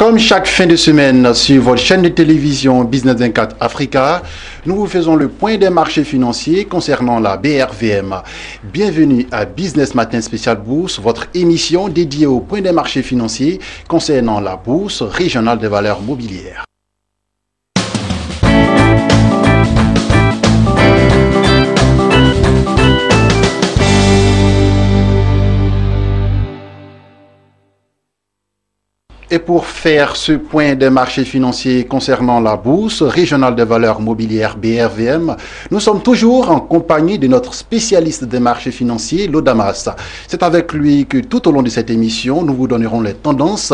Comme chaque fin de semaine sur votre chaîne de télévision Business 24 Africa, nous vous faisons le point des marchés financiers concernant la BRVM. Bienvenue à Business Matin Spécial Bourse, votre émission dédiée au point des marchés financiers concernant la bourse régionale des valeurs mobilières. Et pour faire ce point des marchés financiers concernant la bourse régionale des valeurs mobilières BRVM, nous sommes toujours en compagnie de notre spécialiste des marchés financiers, Lodamas. C'est avec lui que tout au long de cette émission, nous vous donnerons les tendances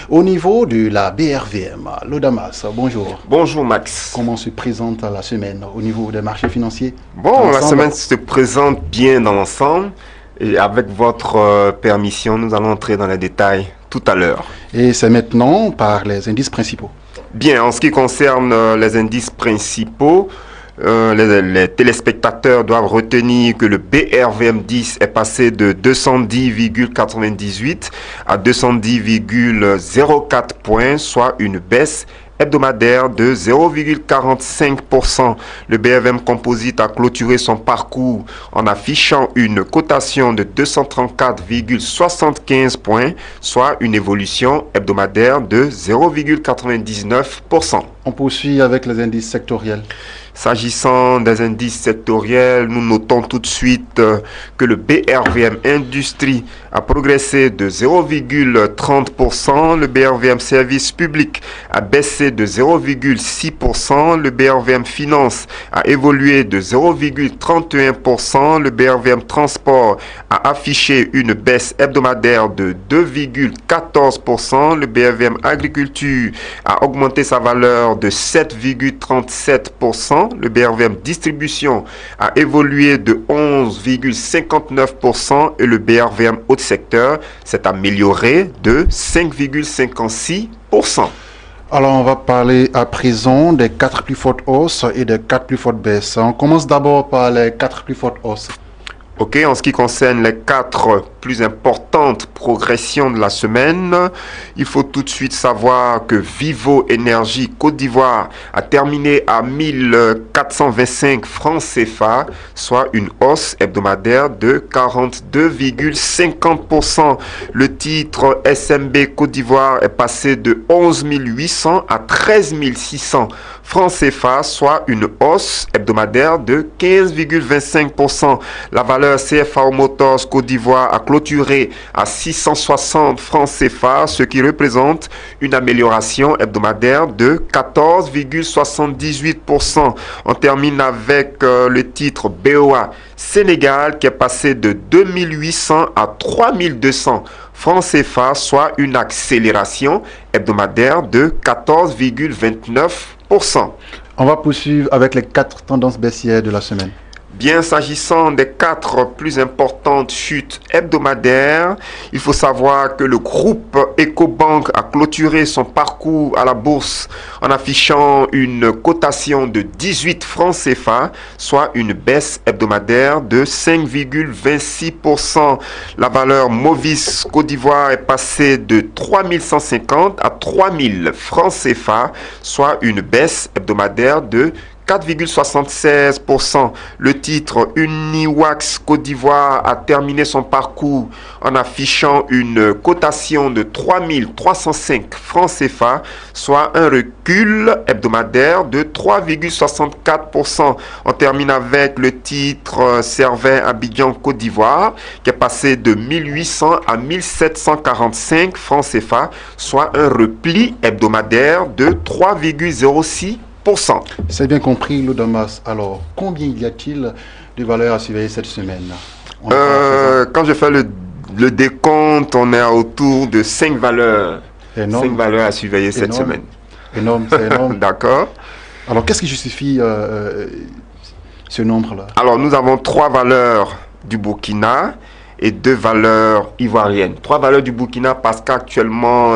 au niveau de la BRVM. Lodamas, bonjour. Bonjour Max. Comment se présente la semaine au niveau des marchés financiers? Bon, la semaine se présente bien dans l'ensemble. Et avec votre permission, nous allons entrer dans les détails tout à l'heure. Et c'est maintenant par les indices principaux. Bien, en ce qui concerne les indices principaux, les téléspectateurs doivent retenir que le BRVM10 est passé de 210,98 à 210,04 points, soit une baisse hebdomadaire de 0,45%. Le BRVM Composite a clôturé son parcours en affichant une cotation de 234,75 points, soit une évolution hebdomadaire de 0,99%. On poursuit avec les indices sectoriels. S'agissant des indices sectoriels, nous notons tout de suite que le BRVM Industrie a progressé de 0,30%, le BRVM Service Public a baissé de 0,6%, le BRVM Finance a évolué de 0,31%, le BRVM Transport a affiché une baisse hebdomadaire de 2,14%, le BRVM Agriculture a augmenté sa valeur de 7,37%, le BRVM Distribution a évolué de 11,59% et le BRVM Haut Secteur s'est amélioré de 5,56%. Alors, on va parler à présent des 4 plus fortes hausses et des 4 plus fortes baisses. On commence d'abord par les 4 plus fortes hausses. Ok, en ce qui concerne les 4 plus importantes progressions de la semaine, il faut tout de suite savoir que Vivo Énergie Côte d'Ivoire a terminé à 1425 francs CFA, soit une hausse hebdomadaire de 42,50%. Le titre SMB Côte d'Ivoire est passé de 11 800 à 13 600 francs CFA, soit une hausse hebdomadaire de 15,25%. La valeur CFA Motors Côte d'Ivoire a clôturé à 660 francs CFA, ce qui représente une amélioration hebdomadaire de 14,78%. On termine avec le titre BOA Sénégal qui est passé de 2800 à 3200 francs CFA, soit une accélération hebdomadaire de 14,29%. On va poursuivre avec les 4 tendances baissières de la semaine. Bien, s'agissant des 4 plus importantes chutes hebdomadaires, il faut savoir que le groupe Ecobank a clôturé son parcours à la bourse en affichant une cotation de 18 francs CFA, soit une baisse hebdomadaire de 5,26%. La valeur Movis Côte d'Ivoire est passée de 3150 à 3000 francs CFA, soit une baisse hebdomadaire de 4,76%. Le titre Uniwax Côte d'Ivoire a terminé son parcours en affichant une cotation de 3305 francs CFA, soit un recul hebdomadaire de 3,64%. On termine avec le titre Servin Abidjan Côte d'Ivoire qui est passé de 1800 à 1745 francs CFA, soit un repli hebdomadaire de 3,06%. C'est bien compris, Lodamas. Alors, combien y a-t-il de valeurs à surveiller cette semaine? Quand je fais le décompte, on est autour de 5 valeurs. Énorme. 5 valeurs à surveiller cette semaine. Énorme, c'est énorme. D'accord. Alors, qu'est-ce qui justifie ce nombre-là? Alors, nous avons 3 valeurs du Burkina et 2 valeurs ivoiriennes. 3 valeurs du Burkina parce qu'actuellement,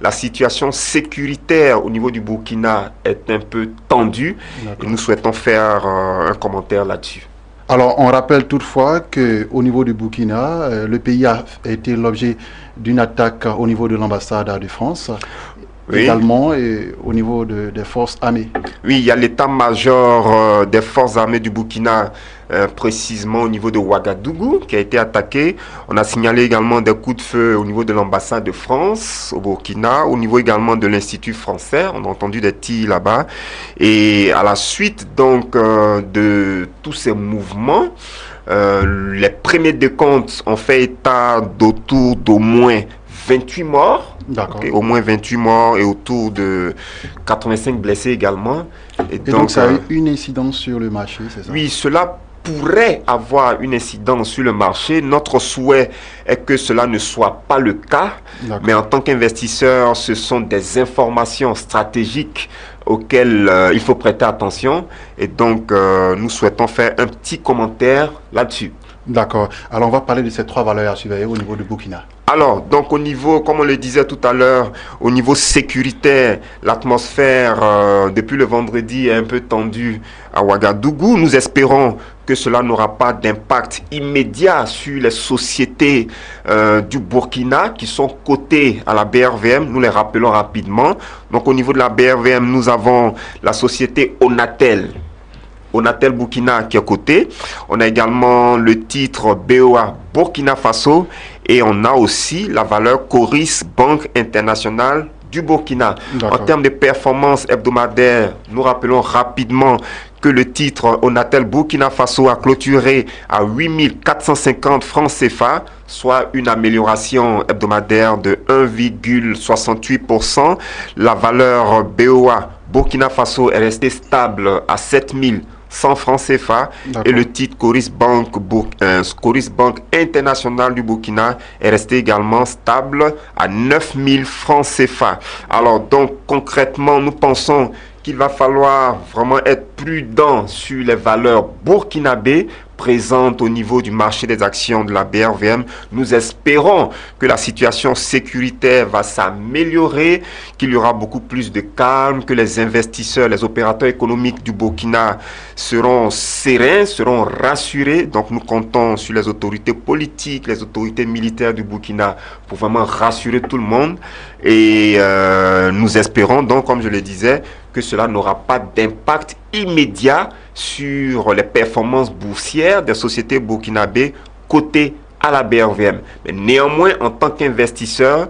la situation sécuritaire au niveau du Burkina est un peu tendue. Et nous souhaitons faire un commentaire là-dessus. Alors, on rappelle toutefois qu'au niveau du Burkina, le pays a été l'objet d'une attaque au niveau de l'ambassade de France, Oui. également et au niveau des forces armées. Oui, il y a l'état-major des forces armées du Burkina, précisément au niveau de Ouagadougou, qui a été attaqué. On a signalé également des coups de feu au niveau de l'ambassade de France au Burkina, au niveau également de l'Institut français. On a entendu des tirs là-bas. Et à la suite donc de tous ces mouvements, les premiers décomptes ont fait état d'autour d'au moins 28 morts. D'accord. Okay, au moins 28 morts et autour de 85 blessés également. Et donc ça a eu une incidence sur le marché, c'est ça? Oui, cela pourrait avoir une incidence sur le marché. Notre souhait est que cela ne soit pas le cas. Mais en tant qu'investisseur, ce sont des informations stratégiques auxquelles il faut prêter attention. Et donc, nous souhaitons faire un petit commentaire là-dessus. D'accord. Alors, on va parler de ces trois valeurs à surveiller au niveau du Burkina. Alors, donc au niveau, comme on le disait tout à l'heure, au niveau sécuritaire, l'atmosphère depuis le vendredi est un peu tendue à Ouagadougou. Nous espérons que cela n'aura pas d'impact immédiat sur les sociétés du Burkina qui sont cotées à la BRVM. Nous les rappelons rapidement. Donc au niveau de la BRVM, nous avons la société Onatel. Onatel Burkina qui est coté. On a également le titre BOA Burkina Faso et on a aussi la valeur Coris Banque Internationale du Burkina. En termes de performance hebdomadaire, nous rappelons rapidement que le titre Onatel Burkina Faso a clôturé à 8450 francs CFA, soit une amélioration hebdomadaire de 1,68%. La valeur BOA Burkina Faso est restée stable à 7100 francs CFA et le titre Coris Bank International du Burkina est resté également stable à 9000 francs CFA. Alors donc concrètement, nous pensons qu'il va falloir vraiment être prudent sur les valeurs burkinabées présentes au niveau du marché des actions de la BRVM. Nous espérons que la situation sécuritaire va s'améliorer, qu'il y aura beaucoup plus de calme, que les investisseurs, les opérateurs économiques du Burkina seront sereins, seront rassurés. Donc nous comptons sur les autorités politiques, les autorités militaires du Burkina pour vraiment rassurer tout le monde. Et nous espérons donc, comme je le disais, que cela n'aura pas d'impact immédiat sur les performances boursières des sociétés burkinabées cotées à la BRVM. Mais néanmoins, en tant qu'investisseur,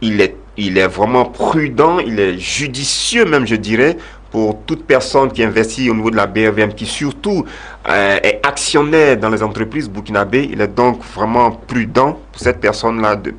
il est vraiment prudent, il est judicieux même, je dirais, pour toute personne qui investit au niveau de la BRVM, qui surtout est actionnaire dans les entreprises burkinabées. Il est donc vraiment prudent pour ces personnes-là, de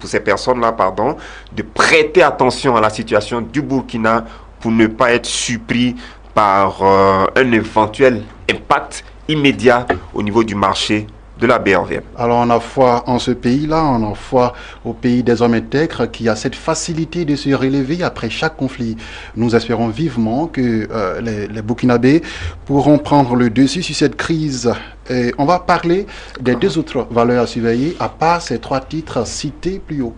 prêter attention à la situation du Burkina pour ne pas être surpris par un éventuel impact immédiat au niveau du marché de la BRVM. Alors on a foi en ce pays-là, on a foi au pays des hommes intègres qui a cette facilité de se relever après chaque conflit. Nous espérons vivement que les Burkinabés pourront prendre le dessus sur cette crise. Et on va parler des deux autres valeurs à surveiller, à part ces trois titres cités plus haut.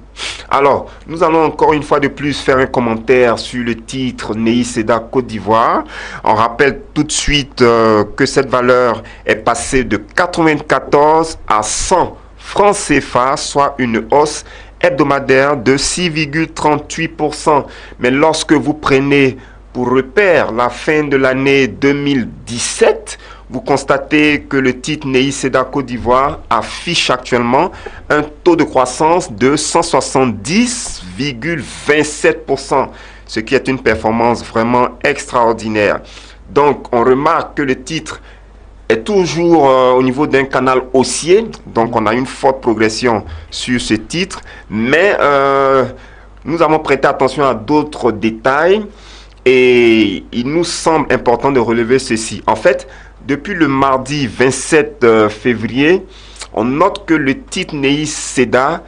Alors, nous allons encore une fois de plus faire un commentaire sur le titre Nei Seda Côte d'Ivoire. On rappelle tout de suite que cette valeur est passée de 94 à 100 francs CFA, soit une hausse hebdomadaire de 6,38%. Mais lorsque vous prenez pour repère la fin de l'année 2017, vous constatez que le titre Nei Seda Côte d'Ivoire affiche actuellement un taux de croissance de 170,27%, ce qui est une performance vraiment extraordinaire. Donc, on remarque que le titre est toujours au niveau d'un canal haussier, donc on a une forte progression sur ce titre, mais nous avons prêté attention à d'autres détails et il nous semble important de relever ceci. En fait, depuis le mardi 27 février, on note que le titre Nei Seda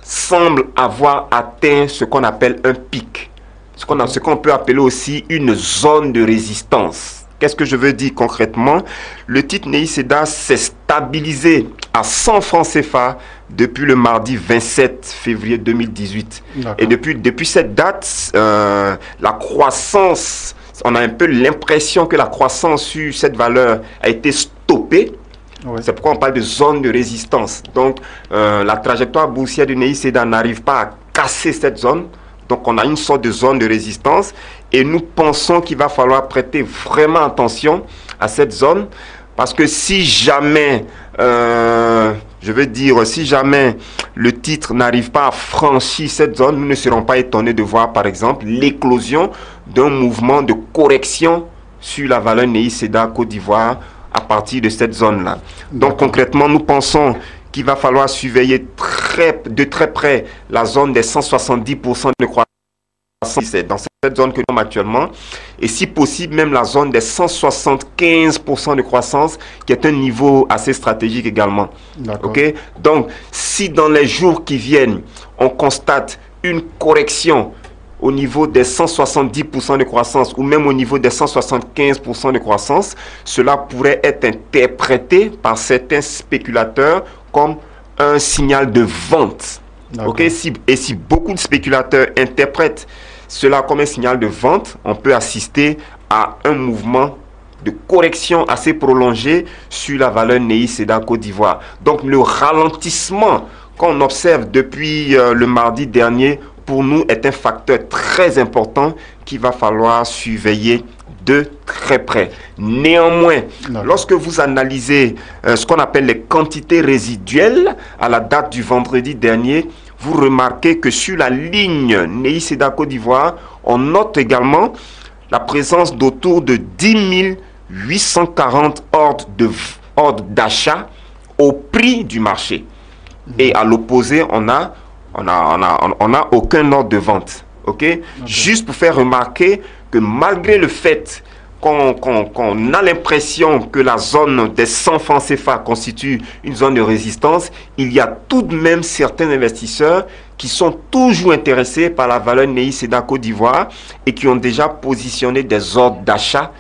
semble avoir atteint ce qu'on appelle un pic, ce qu'on peut appeler aussi une zone de résistance. Qu'est-ce que je veux dire concrètement? Le titre Nei Seda s'est stabilisé à 100 francs CFA depuis le mardi 27 février 2018. Et depuis cette date, la croissance, on a un peu l'impression que la croissance sur cette valeur a été stoppée. Oui. C'est pourquoi on parle de zone de résistance. Donc, la trajectoire boursière du NEI SEDA n'arrive pas à casser cette zone. Donc, on a une sorte de zone de résistance et nous pensons qu'il va falloir prêter vraiment attention à cette zone parce que si jamais, si jamais le titre n'arrive pas à franchir cette zone, nous ne serons pas étonnés de voir, par exemple, l'éclosion d'un mouvement de correction sur la valeur NEI SEDA Côte d'Ivoire à partir de cette zone-là. Donc, concrètement, nous pensons qu'il va falloir surveiller de très près la zone des 170% de croissance. C'est dans cette zone que nous sommes actuellement. Et si possible, même la zone des 175% de croissance, qui est un niveau assez stratégique également. Okay? Donc, si dans les jours qui viennent, on constate une correction au niveau des 170% de croissance ou même au niveau des 175% de croissance, cela pourrait être interprété par certains spéculateurs comme un signal de vente. Okay? Et si beaucoup de spéculateurs interprètent cela comme un signal de vente, on peut assister à un mouvement de correction assez prolongé sur la valeur NEI SEDA Côte d'Ivoire. Donc le ralentissement qu'on observe depuis le mardi dernier, pour nous, est un facteur très important qu'il va falloir surveiller de très près. Néanmoins, lorsque vous analysez ce qu'on appelle les quantités résiduelles à la date du vendredi dernier, vous remarquez que sur la ligne NEI SEDA Côte d'Ivoire, on note également la présence d'autour de 10 840 ordres d'achat au prix du marché. Et à l'opposé, on n'a aucun ordre de vente. Juste pour faire remarquer que malgré le fait qu'on a l'impression que la zone des 100 francs CFA constitue une zone de résistance, il y a tout de même certains investisseurs qui sont toujours intéressés par la valeur NEI SEDA Côte d'Ivoire et qui ont déjà positionné des ordres d'achat,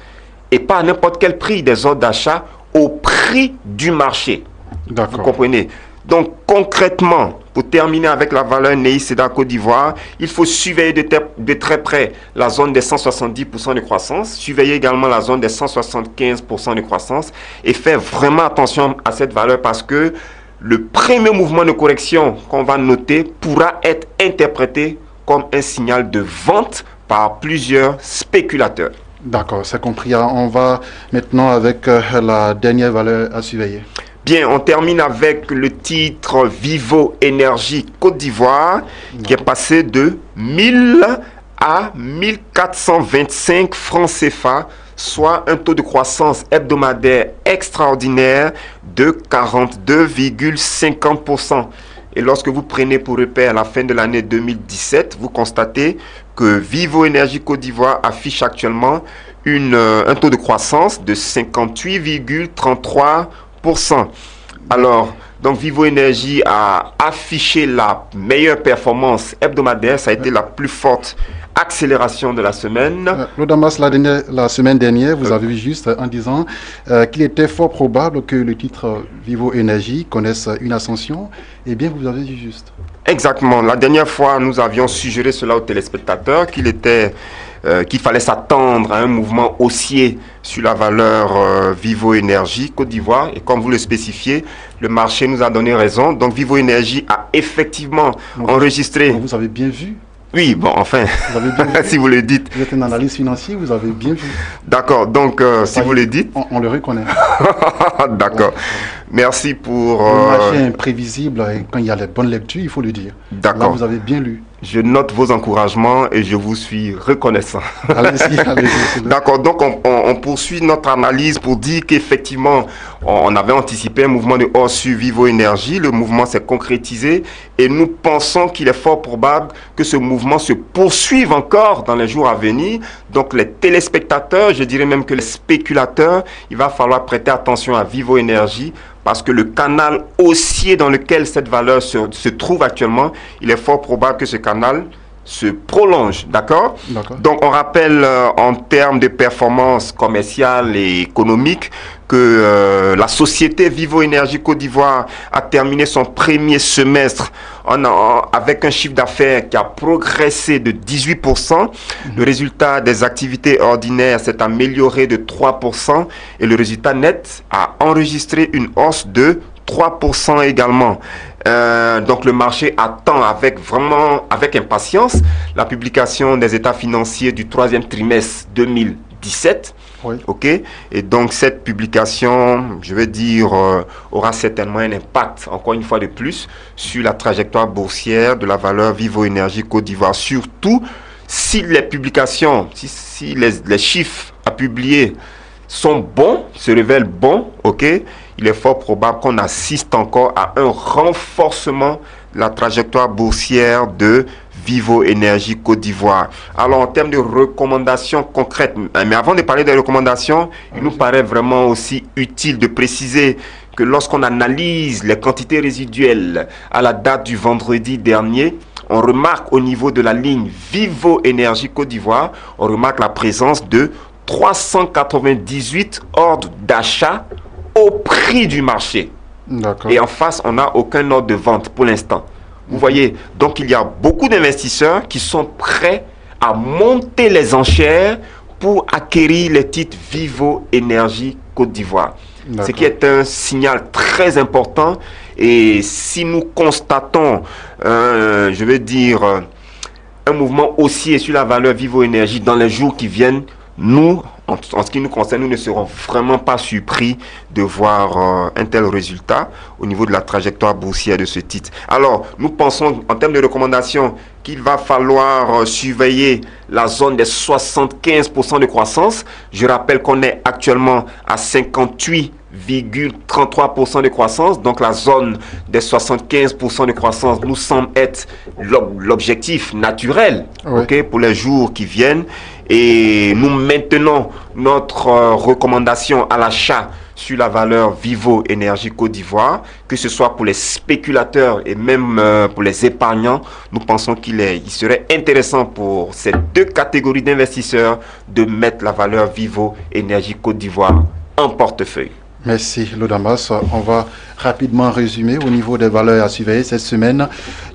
et pas à n'importe quel prix, des ordres d'achat au prix du marché. Vous comprenez? Donc concrètement, pour terminer avec la valeur NEI SEDA Côte d'Ivoire, il faut surveiller de très près la zone des 170% de croissance, surveiller également la zone des 175% de croissance et faire vraiment attention à cette valeur parce que le premier mouvement de correction qu'on va noter pourra être interprété comme un signal de vente par plusieurs spéculateurs. D'accord, c'est compris. On va maintenant avec la dernière valeur à surveiller. Bien, on termine avec le titre Vivo Énergie Côte d'Ivoire qui est passé de 1000 à 1425 francs CFA, soit un taux de croissance hebdomadaire extraordinaire de 42,50%. Et lorsque vous prenez pour repère à la fin de l'année 2017, vous constatez que Vivo Énergie Côte d'Ivoire affiche actuellement un taux de croissance de 58,33%. Alors, donc Vivo Énergie a affiché la meilleure performance hebdomadaire, ça a été la plus forte accélération de la semaine. Lodamas, la semaine dernière, vous avez vu juste en disant qu'il était fort probable que le titre Vivo Énergie connaisse une ascension. Eh bien, vous avez vu juste. Exactement. La dernière fois, nous avions suggéré cela aux téléspectateurs qu'il fallait s'attendre à un mouvement haussier sur la valeur Vivo Énergie Côte d'Ivoire. Et comme vous le spécifiez, le marché nous a donné raison. Donc Vivo Énergie a effectivement enregistré... Vous avez bien vu. Oui, bon, enfin, si vous le dites. Vous êtes un analyste financier, vous avez bien vu. D'accord, donc si vous le dites. On le reconnaît. D'accord. Merci pour... Le marché est imprévisible et quand il y a les bonnes lectures, il faut le dire. D'accord. Là, vous avez bien lu. Je note vos encouragements et je vous suis reconnaissant. Allez-y, allez-y. D'accord, donc on poursuit notre analyse pour dire qu'effectivement, on avait anticipé un mouvement de hausse sur Vivo Énergie. Le mouvement s'est concrétisé et nous pensons qu'il est fort probable que ce mouvement se poursuive encore dans les jours à venir. Donc les téléspectateurs, je dirais même que les spéculateurs, il va falloir prêter attention à Vivo Énergie parce que le canal haussier dans lequel cette valeur se trouve actuellement, il est fort probable que ce canal se prolonge, d'accord? Donc on rappelle en termes de performance commerciale et économique que la société Vivo Énergie Côte d'Ivoire a terminé son premier semestre avec un chiffre d'affaires qui a progressé de 18%. Le résultat des activités ordinaires s'est amélioré de 3% et le résultat net a enregistré une hausse de 3% également. Donc le marché attend avec impatience la publication des états financiers du troisième trimestre 2017. Oui. Ok, et donc cette publication, je vais dire, aura certainement un impact, encore une fois de plus, sur la trajectoire boursière de la valeur Vivo Énergie Côte d'Ivoire. Surtout si les publications, si les chiffres à publier sont bons, se révèlent bons, ok, il est fort probable qu'on assiste encore à un renforcement de la trajectoire boursière de Vivo Énergie Côte d'Ivoire. Alors en termes de recommandations concrètes, mais avant de parler des recommandations, il nous paraît vraiment aussi utile de préciser que lorsqu'on analyse les quantités résiduelles à la date du vendredi dernier, on remarque au niveau de la ligne Vivo Énergie Côte d'Ivoire, on remarque la présence de 398 ordres d'achat au prix du marché. Et en face, on n'a aucun ordre de vente pour l'instant. Vous voyez, donc il y a beaucoup d'investisseurs qui sont prêts à monter les enchères pour acquérir les titres Vivo Énergie Côte d'Ivoire. Ce qui est un signal très important. Et si nous constatons, je vais dire, un mouvement haussier sur la valeur Vivo Énergie dans les jours qui viennent, nous, en ce qui nous concerne, nous ne serons vraiment pas surpris de voir un tel résultat au niveau de la trajectoire boursière de ce titre. Alors, nous pensons, en termes de recommandations, qu'il va falloir surveiller la zone des 75% de croissance. Je rappelle qu'on est actuellement à 58,33% de croissance. Donc, la zone des 75% de croissance nous semble être l'objectif naturel, okay, pour les jours qui viennent. Et nous maintenons notre recommandation à l'achat sur la valeur Vivo Énergie Côte d'Ivoire, que ce soit pour les spéculateurs et même pour les épargnants. Nous pensons qu'il serait intéressant pour ces deux catégories d'investisseurs de mettre la valeur Vivo Énergie Côte d'Ivoire en portefeuille. Merci Lodamas. On va rapidement résumer au niveau des valeurs à surveiller cette semaine.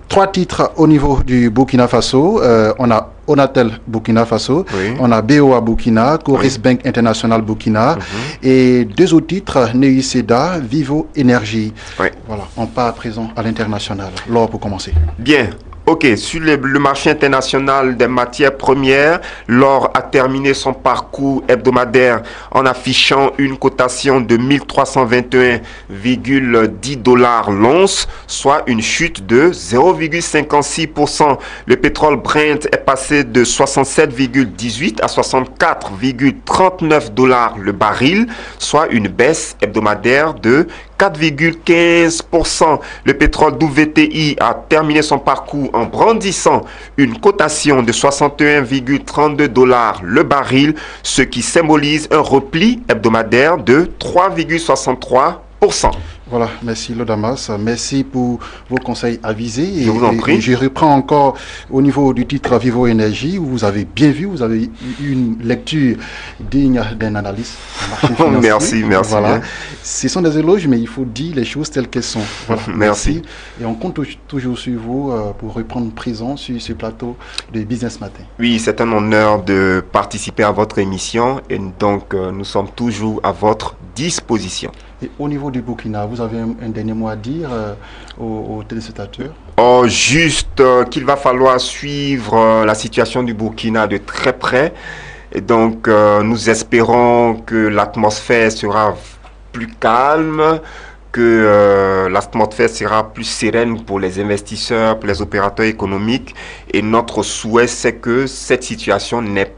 3 titres au niveau du Burkina Faso. On a Onatel Burkina Faso, on a BOA Burkina, Coris Bank International Burkina et 2 autres titres, Neuseda, Vivo Énergie. Voilà, on part à présent à l'international. Laure pour commencer. Bien. Ok, sur le marché international des matières premières, l'or a terminé son parcours hebdomadaire en affichant une cotation de 1321,10 $ l'once, soit une chute de 0,56%. Le pétrole Brent est passé de 67,18 à 64,39 $ le baril, soit une baisse hebdomadaire de 4,15%. Le pétrole WTI a terminé son parcours en brandissant une cotation de 61,32 $ le baril, ce qui symbolise un repli hebdomadaire de 3,63%. Voilà, merci Lodamas, merci pour vos conseils avisés. Je vous en prie. Et je reprends encore au niveau du titre Vivo Énergie, où vous avez bien vu, vous avez eu une lecture digne d'un analyste. Merci. Voilà. Ce sont des éloges, mais il faut dire les choses telles qu'elles sont. Voilà. Merci. Et on compte toujours sur vous pour reprendre présent sur ce plateau de Business Matin. Oui, c'est un honneur de participer à votre émission et donc nous sommes toujours à votre disposition. Et au niveau du Burkina, vous avez un dernier mot à dire aux téléspectateurs? Juste qu'il va falloir suivre la situation du Burkina de très près. Et donc, nous espérons que l'atmosphère sera plus calme, que l'atmosphère sera plus sereine pour les investisseurs, pour les opérateurs économiques. Et notre souhait, c'est que cette situation n'ait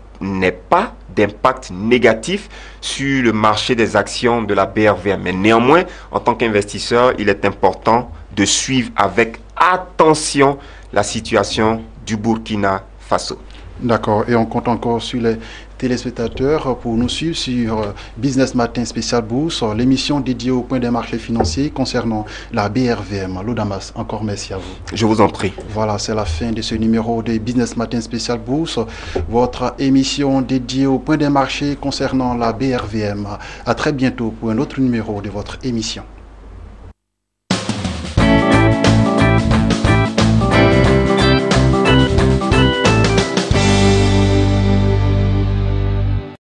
pas d'impact négatif sur le marché des actions de la BRVM. Mais néanmoins, en tant qu'investisseur, il est important de suivre avec attention la situation du Burkina Faso. D'accord. Et on compte encore sur les téléspectateurs pour nous suivre sur Business Matin Spécial Bourse, l'émission dédiée au point des marchés financiers concernant la BRVM. Lodamas, encore merci à vous. Je vous en prie. Voilà, c'est la fin de ce numéro de Business Matin Spécial Bourse, votre émission dédiée au point des marchés concernant la BRVM. À très bientôt pour un autre numéro de votre émission.